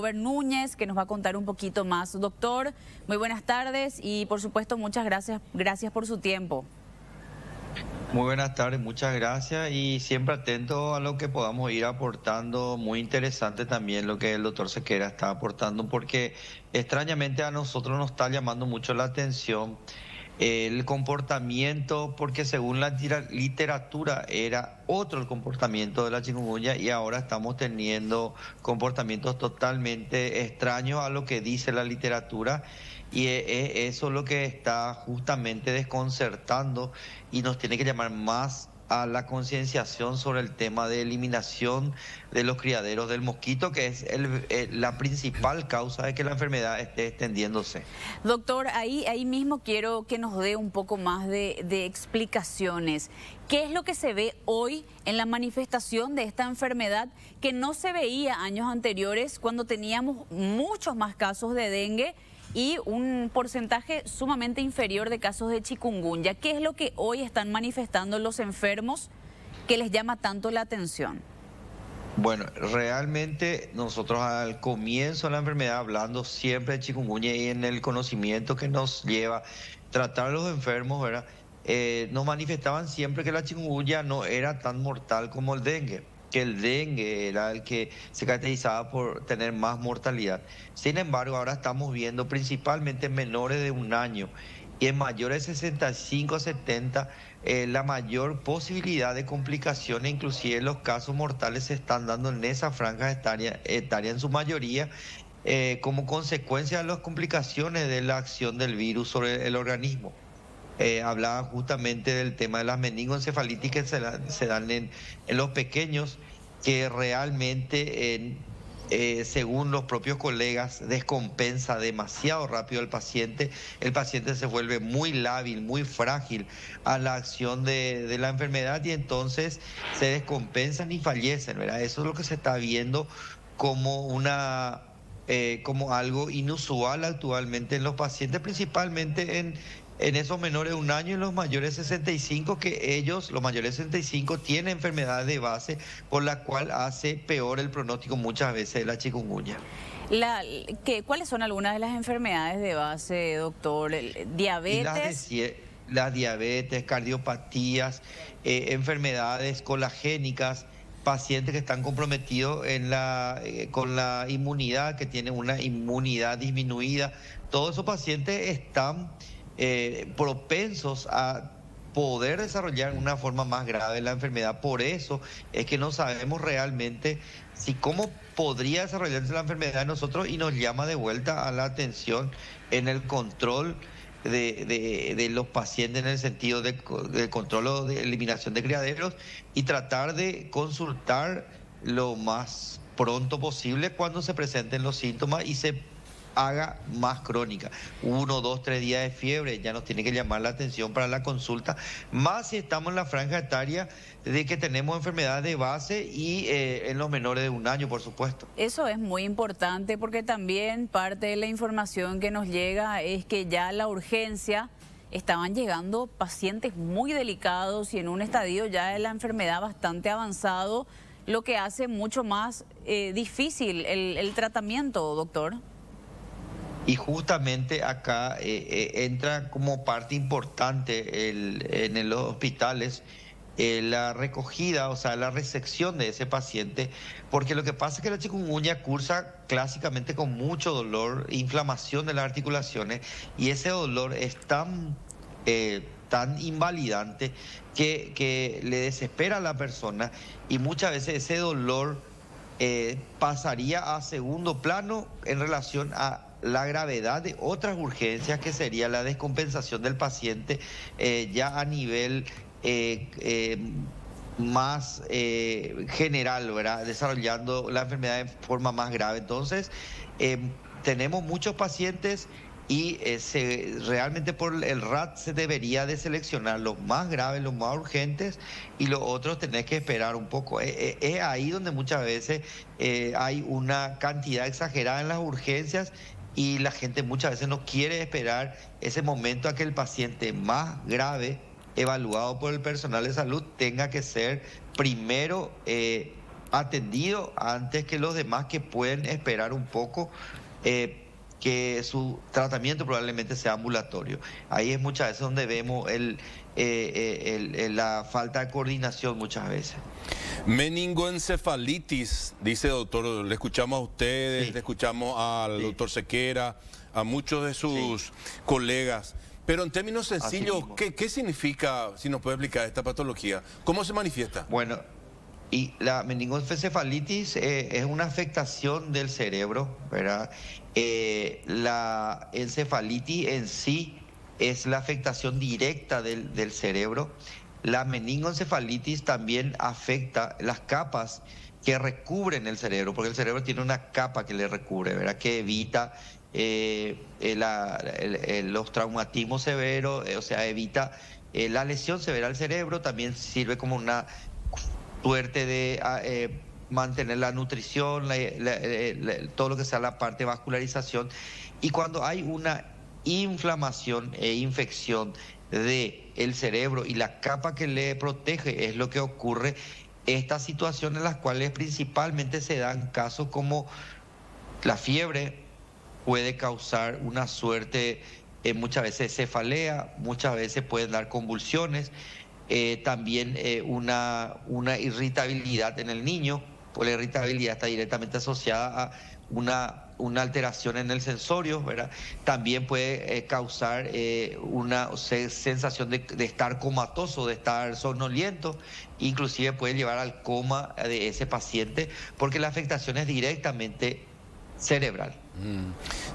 Norbert Núñez, que nos va a contar un poquito más. Doctor, muy buenas tardes y por supuesto muchas gracias por su tiempo. Muy buenas tardes, muchas gracias y siempre atento a lo que podamos ir aportando. Muy interesante también lo que el doctor Sequera está aportando, porque extrañamente a nosotros nos está llamando mucho la atención el comportamiento, porque según la literatura era otro el comportamiento de la chikungunya y ahora estamos teniendo comportamientos totalmente extraños a lo que dice la literatura. Y eso es lo que está justamente desconcertando y nos tiene que llamar más a la concienciación sobre el tema de eliminación de los criaderos del mosquito, que es la principal causa de que la enfermedad esté extendiéndose. Doctor, ahí mismo quiero que nos dé un poco más de explicaciones. ¿Qué es lo que se ve hoy en la manifestación de esta enfermedad que no se veía años anteriores cuando teníamos muchos más casos de dengue y un porcentaje sumamente inferior de casos de chikungunya? ¿Qué es lo que hoy están manifestando los enfermos que les llama tanto la atención? Bueno, realmente nosotros al comienzo de la enfermedad, hablando siempre de chikungunya y en el conocimiento que nos lleva a tratar a los enfermos, ¿verdad? Nos manifestaban siempre que la chikungunya no era tan mortal como el dengue, que el dengue era el que se caracterizaba por tener más mortalidad. Sin embargo, ahora estamos viendo principalmente en menores de un año y en mayores de 65 a 70 la mayor posibilidad de complicaciones, inclusive los casos mortales se están dando en esa franja etaria en su mayoría, como consecuencia de las complicaciones de la acción del virus sobre el organismo. Hablaba justamente del tema de las meningoencefalitis que se dan en los pequeños, que realmente, según los propios colegas, descompensa demasiado rápido al paciente. El paciente se vuelve muy lábil, muy frágil a la acción de la enfermedad y entonces se descompensan y fallecen, ¿verdad? Eso es lo que se está viendo como como algo inusual actualmente en los pacientes, principalmente en esos menores de un año y los mayores de 65, que ellos, los mayores de 65, tienen enfermedades de base, por la cual hace peor el pronóstico muchas veces de la chikungunya. ¿Cuáles son algunas de las enfermedades de base, doctor? ¿Diabetes? Las diabetes, cardiopatías, enfermedades colagénicas, pacientes que están comprometidos con la inmunidad, que tienen una inmunidad disminuida. Todos esos pacientes están propensos a poder desarrollar una forma más grave la enfermedad. Por eso es que no sabemos realmente cómo podría desarrollarse la enfermedad en nosotros, y nos llama de vuelta a la atención en el control de los pacientes, en el sentido de control o de eliminación de criaderos, y tratar de consultar lo más pronto posible cuando se presenten los síntomas y se haga más crónica. 1, 2, 3 días de fiebre ya nos tiene que llamar la atención para la consulta, más si estamos en la franja etaria de que tenemos enfermedades de base y en los menores de un año, por supuesto. Eso es muy importante, porque también parte de la información que nos llega es que ya la urgencia estaban llegando pacientes muy delicados y en un estadio ya de la enfermedad bastante avanzado, lo que hace mucho más difícil el tratamiento, doctor. Y justamente acá entra como parte importante en los hospitales la recogida, o sea, la resección de ese paciente, porque lo que pasa es que la chikungunya cursa clásicamente con mucho dolor, inflamación de las articulaciones, y ese dolor es tan invalidante que le desespera a la persona, y muchas veces ese dolor pasaría a segundo plano en relación a la gravedad de otras urgencias, que sería la descompensación del paciente ya a nivel más general, ¿verdad? Desarrollando la enfermedad de forma más grave. Entonces, tenemos muchos pacientes y realmente por el RAT se debería de seleccionar los más graves, los más urgentes, y los otros tenés que esperar un poco. Es ahí donde muchas veces hay una cantidad exagerada en las urgencias, y la gente muchas veces no quiere esperar ese momento a que el paciente más grave, evaluado por el personal de salud, tenga que ser primero atendido antes que los demás que pueden esperar un poco, que su tratamiento probablemente sea ambulatorio. Ahí es muchas veces donde vemos la falta de coordinación muchas veces. Meningoencefalitis, dice doctor, le escuchamos a ustedes, Sí. le escuchamos al doctor Sequera, a muchos de sus colegas. Pero en términos sencillos, ¿qué significa, si nos puede explicar esta patología? ¿Cómo se manifiesta? Bueno, y la meningoencefalitis es una afectación del cerebro, ¿verdad? La encefalitis en sí es la afectación directa del cerebro. La meningoencefalitis también afecta las capas que recubren el cerebro, porque el cerebro tiene una capa que le recubre, ¿verdad? Que evita los traumatismos severos, o sea, evita la lesión severa al cerebro, también sirve como una suerte de mantener la nutrición, todo lo que sea la parte de vascularización. Y cuando hay una inflamación e infección del cerebro y la capa que le protege, es lo que ocurre. Estas situaciones en las cuales principalmente se dan casos como la fiebre, puede causar una suerte, muchas veces cefalea, muchas veces pueden dar convulsiones, también una irritabilidad en el niño, pues la irritabilidad está directamente asociada a una alteración en el sensorio, ¿verdad? También puede causar una sensación de estar comatoso, de estar somnoliento, inclusive puede llevar al coma de ese paciente, porque la afectación es directamente cerebral.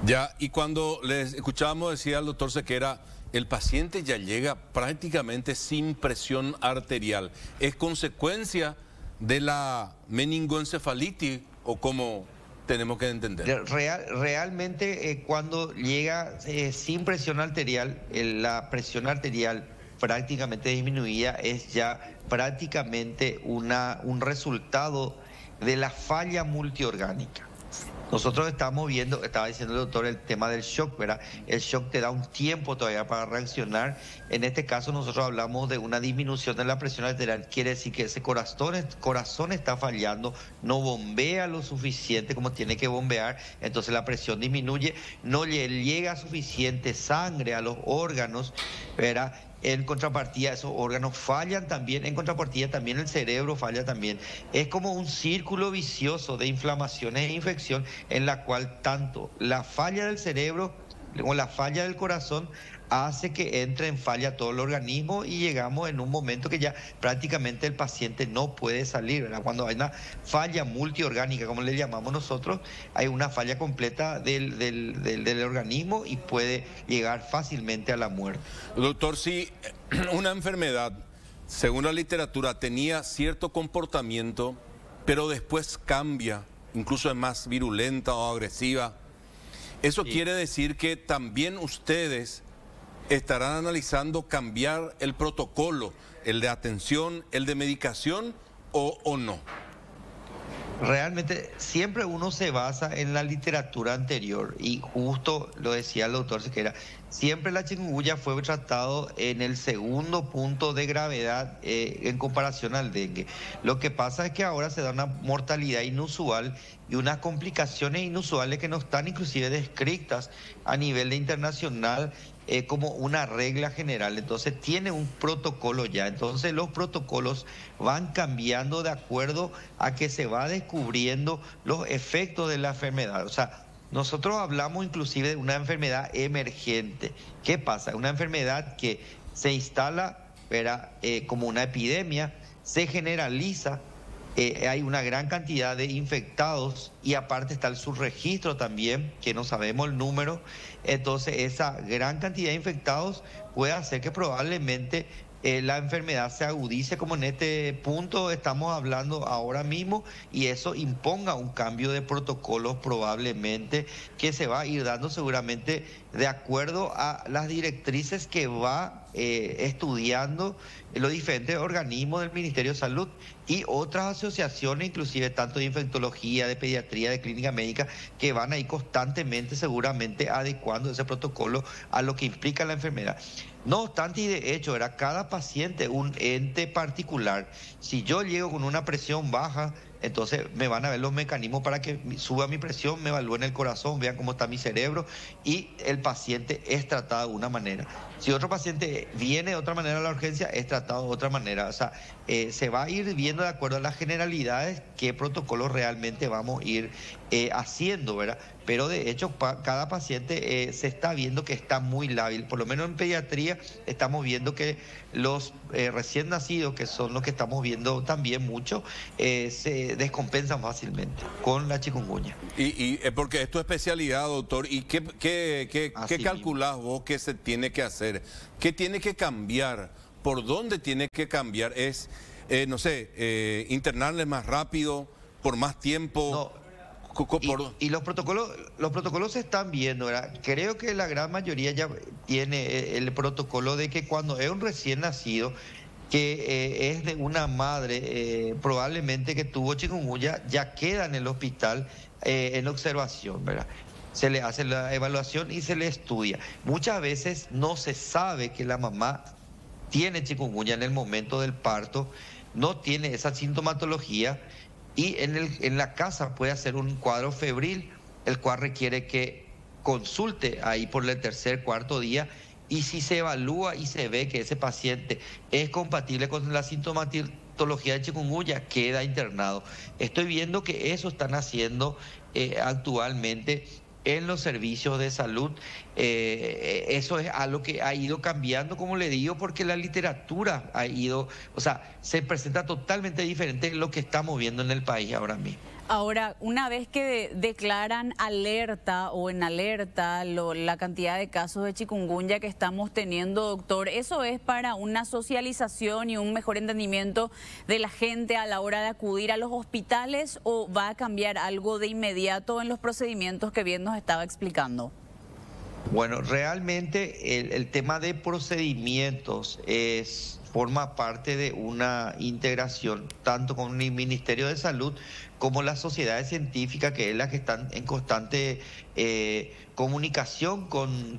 Ya, y cuando les escuchábamos decir al doctor Sequera, el paciente ya llega prácticamente sin presión arterial. ¿Es consecuencia de la meningoencefalitis o cómo tenemos que entender? Realmente cuando llega sin presión arterial, la presión arterial prácticamente disminuida es ya prácticamente un resultado de la falla multiorgánica. Nosotros estamos viendo, estaba diciendo el doctor, el tema del shock, ¿verdad? El shock te da un tiempo todavía para reaccionar. En este caso nosotros hablamos de una disminución de la presión arterial. Quiere decir que ese corazón está fallando, no bombea lo suficiente como tiene que bombear, entonces la presión disminuye, no le llega suficiente sangre a los órganos, ¿verdad? En contrapartida, esos órganos fallan también, en contrapartida también el cerebro falla también. Es como un círculo vicioso de inflamaciones e infección en la cual tanto la falla del cerebro como la falla del corazón hace que entre en falla todo el organismo y llegamos en un momento que ya prácticamente el paciente no puede salir, ¿verdad? Cuando hay una falla multiorgánica, como le llamamos nosotros, hay una falla completa del organismo y puede llegar fácilmente a la muerte. Doctor, si una enfermedad, según la literatura, tenía cierto comportamiento, pero después cambia, incluso es más virulenta o agresiva, ¿eso quiere decir que también ustedes estarán analizando cambiar el protocolo, el de atención, el de medicación o no? Realmente siempre uno se basa en la literatura anterior y justo lo decía el doctor Sequera, siempre la chikungunya fue tratado en el segundo punto de gravedad en comparación al dengue. Lo que pasa es que ahora se da una mortalidad inusual y unas complicaciones inusuales que no están inclusive descritas a nivel internacional como una regla general. Entonces tiene un protocolo ya. Entonces los protocolos van cambiando de acuerdo a que se va descubriendo los efectos de la enfermedad. O sea, nosotros hablamos inclusive de una enfermedad emergente. ¿Qué pasa? Una enfermedad que se instala, ¿verdad? Como una epidemia, se generaliza, hay una gran cantidad de infectados y aparte está el subregistro también, que no sabemos el número. Entonces esa gran cantidad de infectados puede hacer que probablemente la enfermedad se agudice, como en este punto estamos hablando ahora mismo, y eso imponga un cambio de protocolos probablemente que se va a ir dando seguramente de acuerdo a las directrices que va estudiando los diferentes organismos del Ministerio de Salud y otras asociaciones, inclusive tanto de infectología, de pediatría, de clínica médica, que van a ir constantemente seguramente adecuando ese protocolo a lo que implica la enfermedad. No obstante, y de hecho, era cada paciente un ente particular. Si yo llego con una presión baja, entonces me van a ver los mecanismos para que suba mi presión, me evalúen el corazón, vean cómo está mi cerebro y el paciente es tratado de una manera. Si otro paciente viene de otra manera a la urgencia, es tratado de otra manera. O sea, se va a ir viendo de acuerdo a las generalidades qué protocolos realmente vamos a ir haciendo, ¿verdad? Pero de hecho cada paciente se está viendo que está muy lábil. Por lo menos en pediatría estamos viendo que los recién nacidos, que son los que estamos viendo también mucho, se descompensan fácilmente con la chikungunya. Y porque es tu especialidad, doctor, ¿y qué calculás vos que se tiene que hacer? ¿Qué tiene que cambiar? ¿Por dónde tiene que cambiar? ¿Es, no sé, internarles más rápido, por más tiempo? No. Y los protocolos se están viendo, ¿verdad? Creo que la gran mayoría ya tiene el protocolo de que cuando es un recién nacido, que es de una madre probablemente que tuvo chikungunya, ya queda en el hospital en observación, ¿verdad? Se le hace la evaluación y se le estudia. Muchas veces no se sabe que la mamá tiene chikungunya en el momento del parto, no tiene esa sintomatología, y en la casa puede hacer un cuadro febril, el cual requiere que consulte ahí por el tercer, cuarto día, y si se evalúa y se ve que ese paciente es compatible con la sintomatología de chikungunya, queda internado. Estoy viendo que eso están haciendo actualmente en los servicios de salud. Eso es algo que ha ido cambiando, como le digo, porque la literatura ha ido, o sea, se presenta totalmente diferente de lo que estamos viendo en el país ahora mismo. Ahora, una vez que declaran alerta o en alerta la cantidad de casos de chikungunya que estamos teniendo, doctor, ¿eso es para una socialización y un mejor entendimiento de la gente a la hora de acudir a los hospitales, o va a cambiar algo de inmediato en los procedimientos que bien nos estaba explicando? Bueno, realmente el tema de procedimientos forma parte de una integración tanto con el Ministerio de Salud como las sociedades científicas, que es la que están en constante comunicación con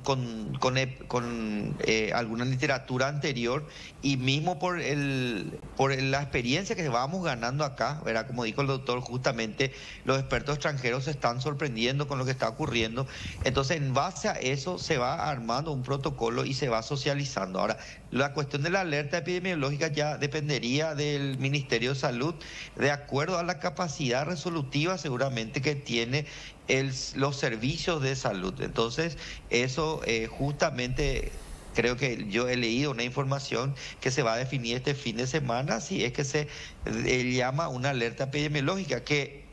alguna literatura anterior, y mismo por la experiencia que vamos ganando acá, ¿verdad? Como dijo el doctor, justamente los expertos extranjeros se están sorprendiendo con lo que está ocurriendo. Entonces, en base a eso se va armando un protocolo y se va socializando. Ahora, la cuestión de la alerta epidemiológica ya dependería del Ministerio de Salud, de acuerdo a la capacidad resolutiva seguramente que tiene los servicios de salud. Entonces, eso justamente creo que yo he leído una información que se va a definir este fin de semana, si es que se llama una alerta epidemiológica, que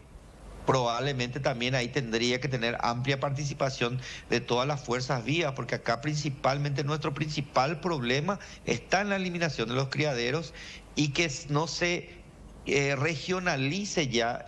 probablemente también ahí tendría que tener amplia participación de todas las fuerzas vivas, porque acá principalmente nuestro principal problema está en la eliminación de los criaderos y que no se regionalice ya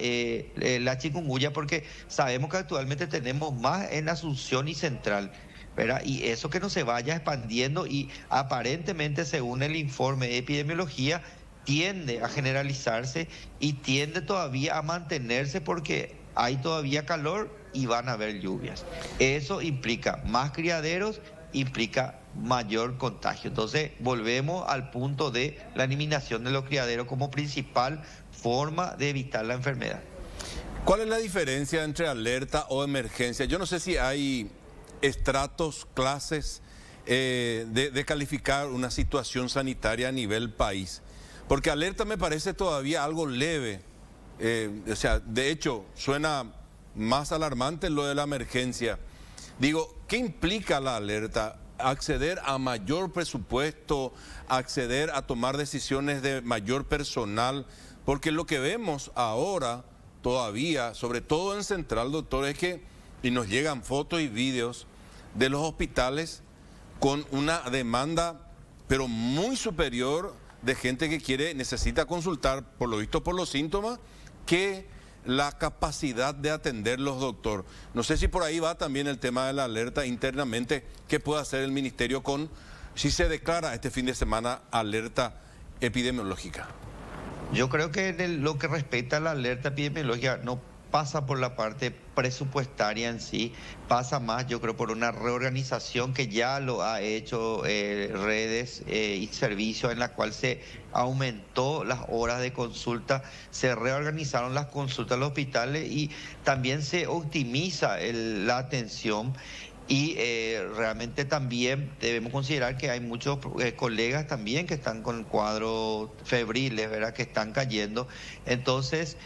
la chikungunya, porque sabemos que actualmente tenemos más en Asunción y Central, ¿verdad? Y eso que no se vaya expandiendo, y aparentemente, según el informe de epidemiología, tiende a generalizarse y tiende todavía a mantenerse porque hay todavía calor y van a haber lluvias. Eso implica más criaderos, implica mayor contagio. Entonces, volvemos al punto de la eliminación de los criaderos como principal forma de evitar la enfermedad. ¿Cuál es la diferencia entre alerta o emergencia? Yo no sé si hay estratos, clases de calificar una situación sanitaria a nivel país. Porque alerta me parece todavía algo leve. O sea, de hecho, suena más alarmante lo de la emergencia. Digo, ¿qué implica la alerta? Acceder a mayor presupuesto, acceder a tomar decisiones de mayor personal, porque lo que vemos ahora todavía, sobre todo en Central, doctor, es que, y nos llegan fotos y videos de los hospitales con una demanda, pero muy superior, de gente que necesita consultar, por lo visto por los síntomas, que la capacidad de atenderlos, doctor. No sé si por ahí va también el tema de la alerta internamente. ¿Qué puede hacer el ministerio si se declara este fin de semana alerta epidemiológica? Yo creo que en lo que respecta a la alerta epidemiológica, no pasa por la parte presupuestaria en sí, pasa más, yo creo, por una reorganización que ya lo ha hecho redes y servicios, en la cual se aumentó las horas de consulta, se reorganizaron las consultas en los hospitales y también se optimiza la atención. Y realmente también debemos considerar que hay muchos colegas también que están con cuadros febriles, ¿verdad?, que están cayendo. Entonces,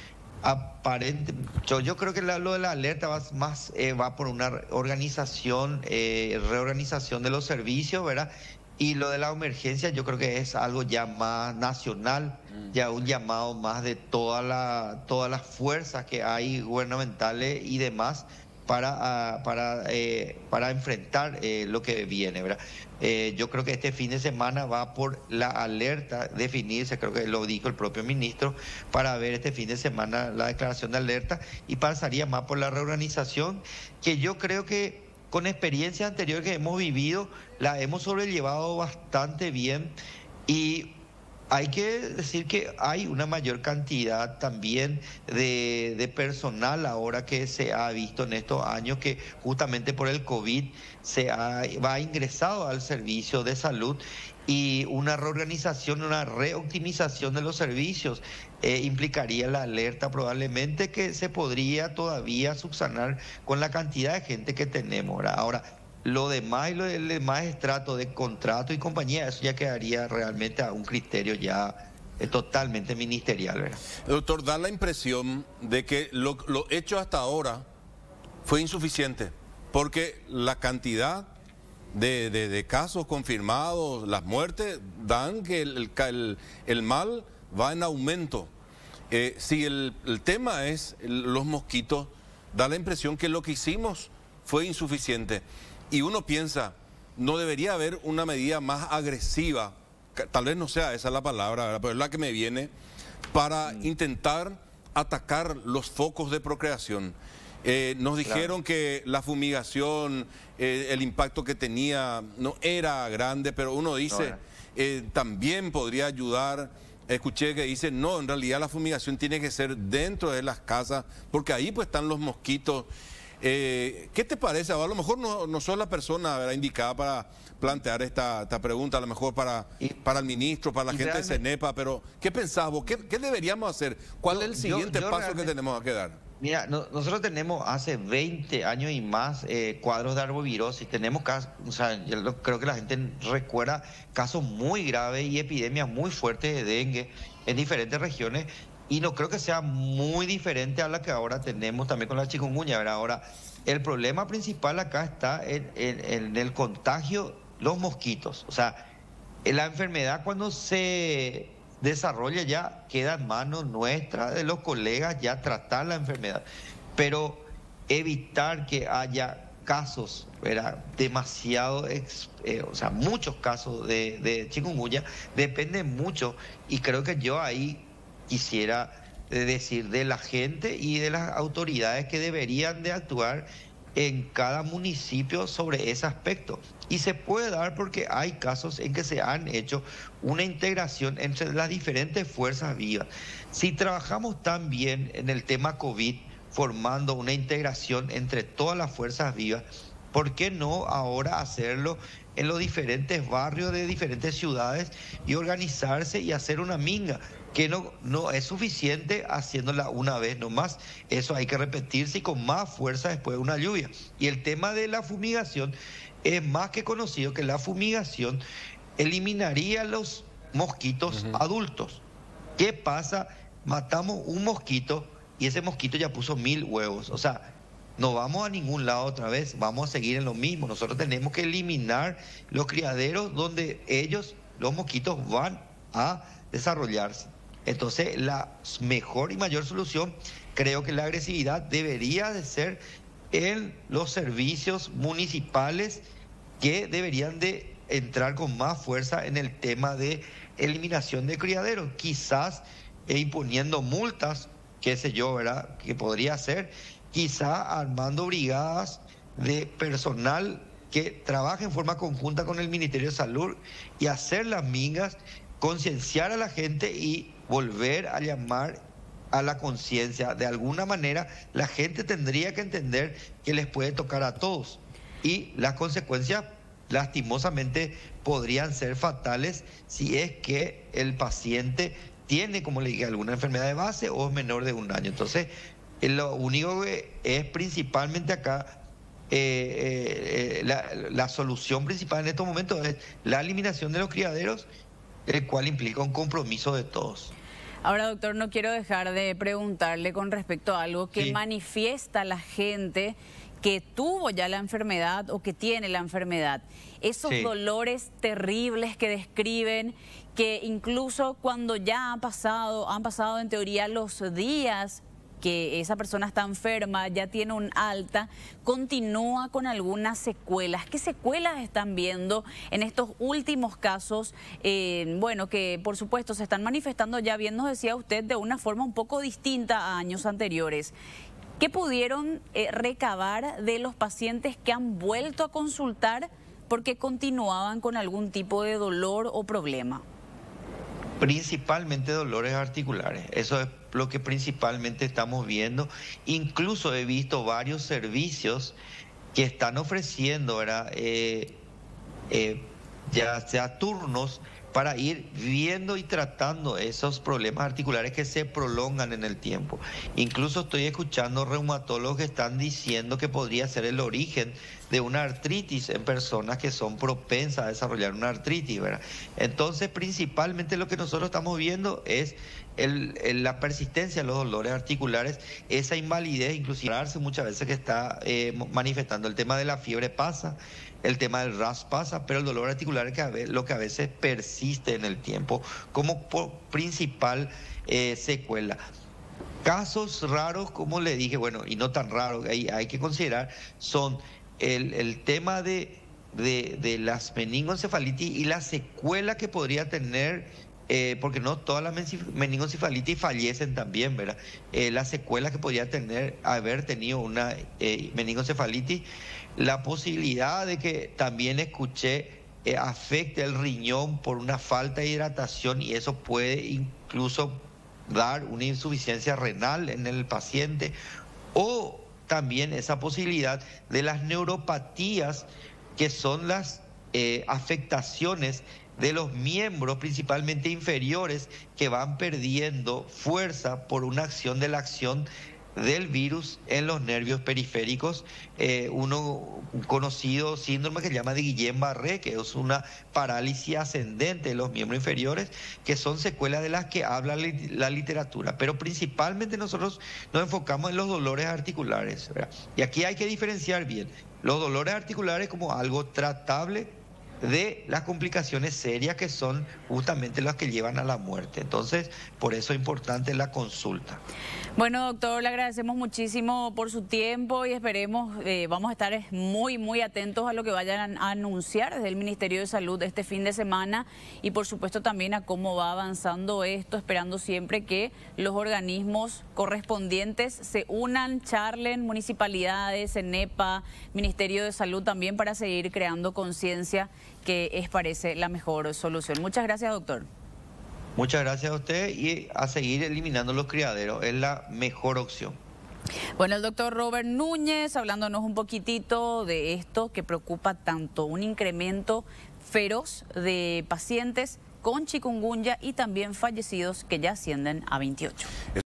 yo creo que lo de la alerta va por una reorganización de los servicios, ¿verdad? Y lo de la emergencia yo creo que es algo ya más nacional, ya un llamado más de todas las fuerzas que hay gubernamentales y demás para enfrentar lo que viene, ¿verdad? Yo creo que este fin de semana va por la alerta definirse, creo que lo dijo el propio ministro, para ver este fin de semana la declaración de alerta, y pasaría más por la reorganización, que yo creo que con experiencias anteriores que hemos vivido, la hemos sobrellevado bastante bien. Y hay que decir que hay una mayor cantidad también de personal ahora que se ha visto en estos años que justamente por el COVID va ingresado al servicio de salud, y una reorganización, una reoptimización de los servicios implicaría la alerta probablemente que se podría todavía subsanar con la cantidad de gente que tenemos, ¿verdad? Ahora, lo demás y lo del demás estrato de contrato y compañía, eso ya quedaría realmente a un criterio ya totalmente ministerial, ¿verdad? Doctor, da la impresión de que lo hecho hasta ahora fue insuficiente, porque la cantidad de casos confirmados, las muertes, dan que el mal va en aumento. Si el tema es los mosquitos, da la impresión que lo que hicimos fue insuficiente. Y uno piensa, no debería haber una medida más agresiva, tal vez no sea esa la palabra, ¿verdad?, pero es la que me viene, para intentar atacar los focos de procreación. Nos dijeron que la fumigación, el impacto que tenía no era grande, pero uno dice, también podría ayudar. Escuché que dice, no, en realidad la fumigación tiene que ser dentro de las casas, porque ahí pues están los mosquitos. ¿Qué te parece? A lo mejor no sos la persona, ¿verdad?, indicada para plantear esta pregunta, a lo mejor para el ministro, para la gente de CENEPA, pero ¿qué pensás vos? ¿Qué deberíamos hacer? ¿Cuál es el siguiente paso que tenemos que dar? Mira, nosotros tenemos hace 20 años y más cuadros de arbovirosis. Tenemos casos, o sea, yo creo que la gente recuerda casos muy graves y epidemias muy fuertes de dengue en diferentes regiones. Y no creo que sea muy diferente a la que ahora tenemos también con la chikungunya, ¿verdad? Ahora, el problema principal acá está en el contagio, los mosquitos. O sea, la enfermedad cuando se desarrolla ya queda en manos nuestras, de los colegas, ya tratar la enfermedad. Pero evitar que haya casos, ¿verdad?, demasiado, o sea, muchos casos de chikungunya, depende mucho. Y creo que yo ahí quisiera decir de la gente y de las autoridades que deberían de actuar en cada municipio sobre ese aspecto. Y se puede dar porque hay casos en que se han hecho una integración entre las diferentes fuerzas vivas. Si trabajamos tan bien en el tema COVID, formando una integración entre todas las fuerzas vivas, ¿por qué no ahora hacerlo en los diferentes barrios de diferentes ciudades y organizarse y hacer una minga? Que no es suficiente haciéndola una vez nomás, eso hay que repetirse y con más fuerza después de una lluvia. Y el tema de la fumigación es más que conocido, que la fumigación eliminaría los mosquitos adultos. ¿Qué pasa? Matamos un mosquito y ese mosquito ya puso 1000 huevos, o sea, no vamos a ningún lado otra vez, vamos a seguir en lo mismo. Nosotros tenemos que eliminar los criaderos donde los mosquitos van a desarrollarse. Entonces, la mejor y mayor solución, creo que la agresividad debería de ser en los servicios municipales, que deberían de entrar con más fuerza en el tema de eliminación de criaderos, quizás imponiendo multas, qué sé yo, ¿verdad?, que podría ser, quizá armando brigadas de personal que trabaje en forma conjunta con el Ministerio de Salud y hacer las mingas, concienciar a la gente y volver a llamar a la conciencia. De alguna manera, la gente tendría que entender que les puede tocar a todos y las consecuencias, lastimosamente, podrían ser fatales si es que el paciente tiene, como le dije, alguna enfermedad de base o es menor de 1 año. Entonces, lo único que es principalmente acá, la solución principal en estos momentos es la eliminación de los criaderos, el cual implica un compromiso de todos. Ahora, doctor, no quiero dejar de preguntarle con respecto a algo que manifiesta la gente que tuvo ya la enfermedad o que tiene la enfermedad. Esos dolores terribles que describen, que incluso cuando ya han pasado en teoría los días que esa persona está enferma, ya tiene un alta, continúa con algunas secuelas. ¿Qué secuelas están viendo en estos últimos casos? Bueno, que por supuesto se están manifestando, ya bien nos decía usted, de una forma un poco distinta a años anteriores. ¿Qué pudieron recabar de los pacientes que han vuelto a consultar porque continuaban con algún tipo de dolor o problema? Principalmente dolores articulares, eso es lo que principalmente estamos viendo. Incluso he visto varios servicios que están ofreciendo, ¿verdad? Ya sea turnos para ir viendo y tratando esos problemas articulares que se prolongan en el tiempo. Incluso estoy escuchando reumatólogos que están diciendo que podría ser el origen de una artritis en personas que son propensas a desarrollar una artritis, ¿verdad? Entonces, principalmente lo que nosotros estamos viendo es la persistencia de los dolores articulares, esa invalidez, inclusive muchas veces que está manifestando. El tema de la fiebre pasa, el tema del RAS pasa, pero el dolor articular es lo que a veces persiste en el tiempo como principal secuela. Casos raros, como le dije, bueno, y no tan raros, hay que considerar, son el tema de las meningoencefalitis y la secuela que podría tener, porque no todas las meningoencefalitis fallecen también, ¿verdad? La secuela que podría haber tenido una meningoencefalitis, la posibilidad de que también escuché afecte el riñón por una falta de hidratación, y eso puede incluso dar una insuficiencia renal en el paciente, o también esa posibilidad de las neuropatías, que son las afectaciones de los miembros, principalmente inferiores, que van perdiendo fuerza por una acción del virus en los nervios periféricos. Un conocido síndrome que se llama de Guillain-Barré, que es una parálisis ascendente de los miembros inferiores, que son secuelas de las que habla la literatura. Pero principalmente nosotros nos enfocamos en los dolores articulares, ¿verdad? Y aquí hay que diferenciar bien los dolores articulares como algo tratable de las complicaciones serias, que son justamente las que llevan a la muerte. Entonces, por eso es importante la consulta. Bueno, doctor, le agradecemos muchísimo por su tiempo y esperemos, vamos a estar muy atentos a lo que vayan a anunciar desde el Ministerio de Salud este fin de semana, y por supuesto también a cómo va avanzando esto, esperando siempre que los organismos correspondientes se unan, charlen, municipalidades, ENEPA, Ministerio de Salud también, para seguir creando conciencia, que parece la mejor solución. Muchas gracias, doctor. Muchas gracias a usted, y a seguir eliminando los criaderos, es la mejor opción. Bueno, el doctor Robert Núñez hablándonos un poquitito de esto que preocupa tanto, un incremento feroz de pacientes con chikungunya y también fallecidos, que ya ascienden a 28.